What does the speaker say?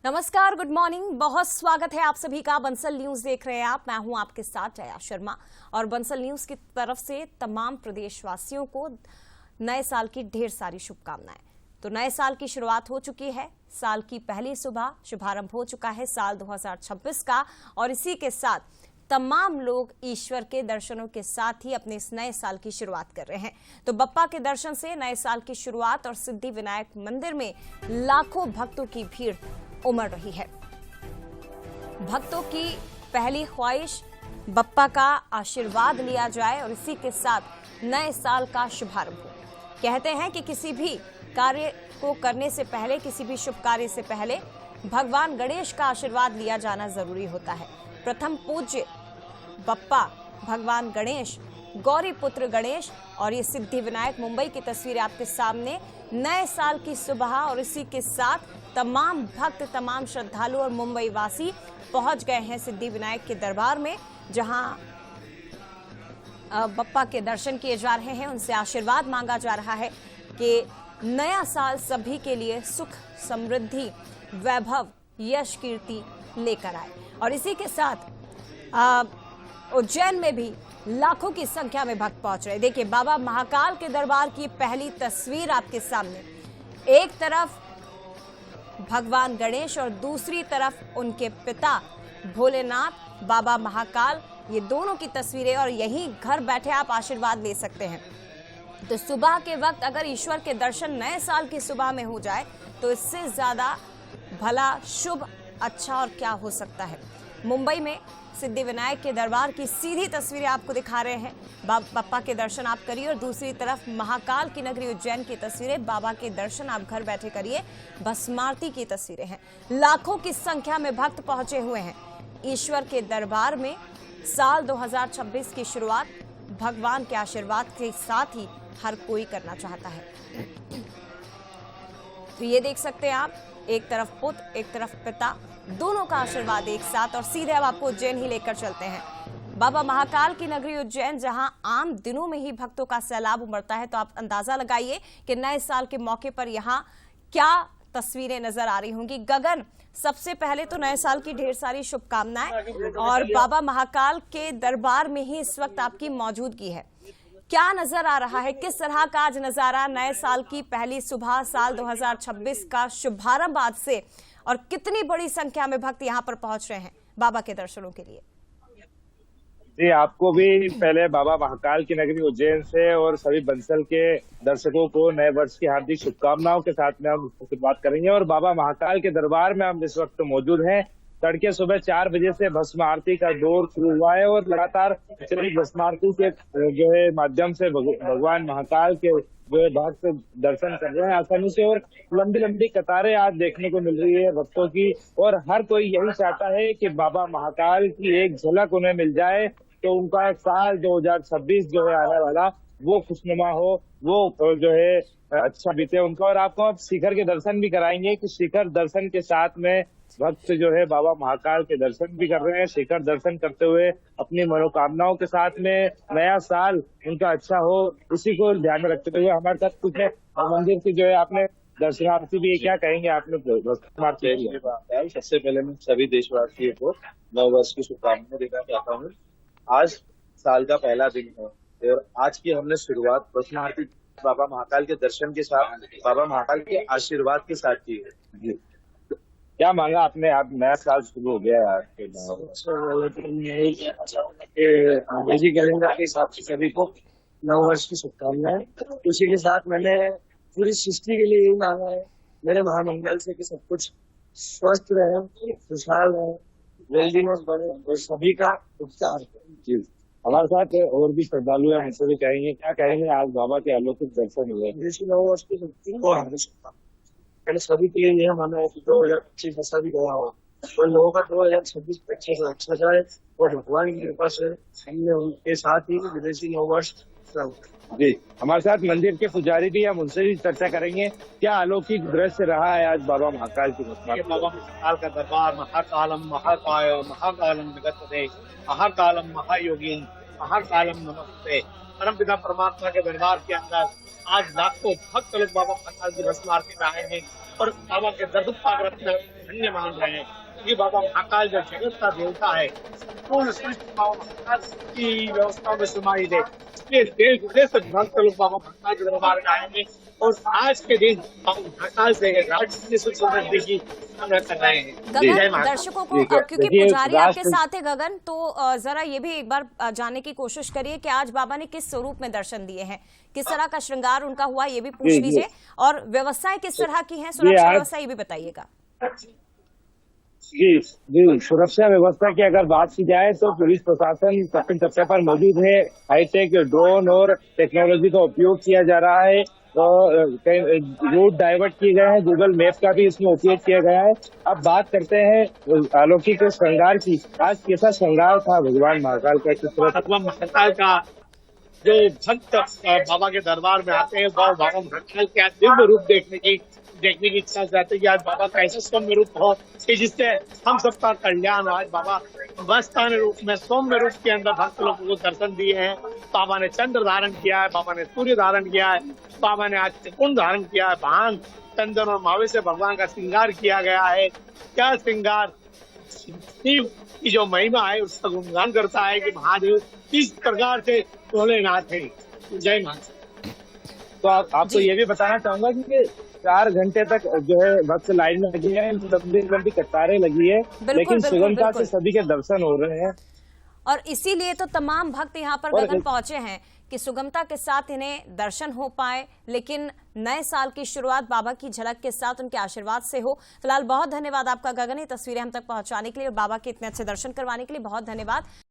नमस्कार, good morning. बहुत स्वागत है आप सभी का। बंसल न्यूज देख रहे हैं आप। मैं हूं आपके साथ जया शर्मा और बंसल न्यूज की तरफ से तमाम प्रदेशवासियों को नए साल की ढेर सारी शुभकामनाएं। तो नए साल की शुरुआत हो चुकी है। साल की पहली सुबह शुभारंभ हो चुका है साल 2026 का, और इसी के साथ तमाम लोग ईश्वर के दर्शनों के साथ ही अपने इस नए साल की शुरुआत कर रहे हैं। तो बप्पा के दर्शन से नए साल की शुरुआत और सिद्धि विनायक मंदिर में लाखों भक्तों की भीड़ उमड़ रही है। भक्तों की पहली ख्वाहिश बप्पा का आशीर्वाद लिया जाए और इसी के साथ नए साल का शुभारंभ हो। कहते हैं कि किसी भी कार्य को करने से पहले, किसी भी शुभ कार्य से पहले भगवान गणेश का आशीर्वाद लिया जाना जरूरी होता है। प्रथम पूज्य बप्पा भगवान गणेश, गौरी पुत्र गणेश और ये सिद्धि विनायक मुंबई की तस्वीरें आपके सामने। नए साल की सुबह और इसी के साथ तमाम भक्त, तमाम श्रद्धालु और मुंबई वासी पहुंच गए हैं सिद्धि विनायक के दरबार में, जहां बप्पा के दर्शन किए जा रहे हैं। उनसे आशीर्वाद मांगा जा रहा है कि नया साल सभी के लिए सुख, समृद्धि, वैभव, यश, कीर्ति लेकर आए। और इसी के साथ उज्जैन में भी लाखों की संख्या में भक्त पहुंच रहे। देखिए, बाबा महाकाल के दरबार की पहली तस्वीर आपके सामने। एक तरफ भगवान गणेश और दूसरी तरफ उनके पिता भोलेनाथ, बाबा महाकाल, ये दोनों की तस्वीरें, और यहीं घर बैठे आप आशीर्वाद ले सकते हैं। तो सुबह के वक्त अगर ईश्वर के दर्शन नए साल की सुबह में हो जाए तो इससे ज्यादा भला, शुभ, अच्छा और क्या हो सकता है। मुंबई में सिद्धि विनायक के दरबार की सीधी तस्वीरें आपको दिखा रहे हैं। बप्पा के दर्शन आप करिए और दूसरी तरफ महाकाल की नगरी उज्जैन की तस्वीरें। बाबा के दर्शन आप घर बैठे करिए। भस्मारती की तस्वीरें हैं। लाखों की संख्या में भक्त पहुंचे हुए हैं ईश्वर के दरबार में। साल 2026 की शुरुआत भगवान के आशीर्वाद के साथ ही हर कोई करना चाहता है। तो ये देख सकते हैं आप, एक तरफ पुत्र, एक तरफ पिता, दोनों का आशीर्वाद एक साथ। और सीधे अब आपको उज्जैन ही लेकर चलते हैं। बाबा महाकाल की नगरी उज्जैन, जहां आम दिनों में ही भक्तों का सैलाब उमड़ता है, तो आप अंदाजा लगाइए कि नए साल के मौके पर यहां क्या तस्वीरें नजर आ रही होंगी। गगन, सबसे पहले तो नए साल की ढेर सारी शुभकामनाएं, और बाबा महाकाल के दरबार में ही इस वक्त आपकी मौजूदगी है। क्या नजर आ रहा है, किस तरह का आज नजारा, नए साल की पहली सुबह, साल 2026 का शुभारंभ आज से, और कितनी बड़ी संख्या में भक्त यहाँ पर पहुंच रहे हैं बाबा के दर्शनों के लिए। जी, आपको भी पहले बाबा महाकाल की नगरी उज्जैन से और सभी बंसल के दर्शकों को नए वर्ष की हार्दिक शुभकामनाओं के साथ में हम शुरुआत करेंगे। और बाबा महाकाल के दरबार में हम इस वक्त मौजूद हैं। तड़के सुबह 4 बजे से भस्म आरती का दौर शुरू हुआ है और लगातार भस्म आरती के जो है माध्यम से भगवान महाकाल के जो है भक्त दर्शन कर रहे हैं आसानी से। और लंबी लंबी कतारें आज देखने को मिल रही है भक्तों की, और हर कोई यही चाहता है कि बाबा महाकाल की एक झलक उन्हें मिल जाए, तो उनका साल 2026 जो है आने वाला वो खुशनुमा हो, वो जो है अच्छा बीते उनका। और आपको अब शिखर के दर्शन भी कराएंगे कि शिखर दर्शन के साथ में भक्त जो है बाबा महाकाल के दर्शन भी कर रहे हैं। शिखर दर्शन करते हुए अपनी मनोकामनाओं के साथ में नया साल उनका अच्छा हो, इसी को ध्यान में रखते हुए हमारे साथ कुछ मंदिर की जो है आपने दर्शनार्थी भी, क्या कहेंगे आपने? सबसे पहले मैं सभी देशवासियों को नव वर्ष की शुभकामनाएं देना चाहता हूँ। आज साल का पहला दिन है और आज की हमने शुरुआत भस्म आरती बाबा महाकाल के दर्शन के साथ, बाबा महाकाल के आशीर्वाद के साथ की है। क्या मांगा आपने? आप नया साल शुरू हो गया है के हिसाब से सभी को नव वर्ष की शुभकामनाएं। उसी के साथ मैंने पूरी सृष्टि के लिए यही मांगा है, मेरे महामंगल से, कि सब कुछ स्वस्थ रहे, खुशहाल रहे, वेल्दीनेस बने और सभी का उपचार। हमारे साथ और भी श्रद्धालु हैं, उनसे भी कहेंगे, क्या कहेंगे आज बाबा के अलौकिक दर्शन हुए? नव वर्ष की मैंने सभी के लिए यह माना है कि 2025 ऐसा भी गया हो और लोगों का 2026 अच्छे से अच्छा जाए, और भगवान की कृपा से हमने उनके साथ ही विदेशी नव वर्ष। जी, हमारे साथ मंदिर के पुजारी भी, हम उनसे भी चर्चा करेंगे। क्या अलौकिक दृश्य रहा है आज बाबा महाकाल की? बाबा महाकाल का दरबार, महाकालम महाकाय महाकालम जगत्पते, महाकालम महायोगीन, महाकालम नमस्ते। परमपिता परमात्मा के दरबार के अंदर आज लाखों भक्त लोग बाबा महाकाल की भस्म आरती में आए हैं और बाबा के दर्शन पाकर अपना धन्य मान रहे हैं। ये बाबा महाकाल जो जगत का देवता है, संपूर्ण सृष्टि बाबा महाकाल की व्यवस्था में समाहित है। इसलिए देश विदेश से भक्त लोग बाबा महाकाल के दरबार में आए हैं और आज के दिन बाबा महाकाल से राष्ट्रीय सुख समृद्धि की कामना कर रहे हैं। गगन, दर्शकों को ठीक है। क्योंकि देखिए, पुजारी आपके राष्ट्र- साथ है गगन, तो जरा ये भी एक बार जानने की कोशिश करिए कि आज बाबा ने किस स्वरूप में दर्शन दिए हैं, किस तरह का श्रृंगार उनका हुआ, ये भी पूछ जी, जी। लीजिए, और व्यवस्थाएं किस तरह की हैं, सुरक्षा आज- व्यवस्था ये भी बताइएगा। जी जी, सुरक्षा व्यवस्था की अगर बात की जाए तो पुलिस प्रशासन तप्पे तप्पे पर मौजूद है। हाईटेक ड्रोन और टेक्नोलॉजी का उपयोग किया जा रहा है और कई रूट डाइवर्ट किए गए हैं। गूगल मैप का भी इसमें उपयोग किया गया है। अब बात करते हैं अलौकिक श्रृंगार की। आज कैसा श्रृंगार था भगवान महाकाल का? किस तरह बाबा महाकाल का जो भक्त बाबा के दरबार में आते हैं वह बाबा महाकाल के दिव्य रूप देखने की इच्छा चाहते हैं कि आज बाबा का ऐसा सौम्य रूप हो कि जिससे हम सबका कल्याण हो। आज बाबा मस्तान रूप में सौम्य रूप के अंदर भक्त लोगों को दर्शन दिए हैं। बाबा ने चंद्र धारण किया है, बाबा ने सूर्य धारण किया है, बाबा ने आज त्रिकोण धारण किया है। भांग, चंदन और मावे से भगवान का श्रृंगार किया गया है। क्या श्रृंगार! शिव की जो महिमा है उसका गुणगान करता है कि महादेव किस प्रकार से भोलेनाथ है। जय माता। तो आपको ये भी बताना चाहूंगा कि 4 घंटे तक जो है भक्त लाइन में लगी है, लंबी लंबी कतारें लगी है, लेकिन बिल्कुल, सुगमता बिल्कुल। से सभी के दर्शन हो रहे हैं। और इसीलिए तो तमाम भक्त यहाँ पर और गगन पहुंचे हैं कि सुगमता के साथ इन्हें दर्शन हो पाए, लेकिन नए साल की शुरुआत बाबा की झलक के साथ उनके आशीर्वाद से हो। फिलहाल बहुत धन्यवाद आपका गगन, ये तस्वीरें हम तक पहुंचाने के लिए और बाबा के इतने अच्छे दर्शन करवाने के लिए बहुत धन्यवाद।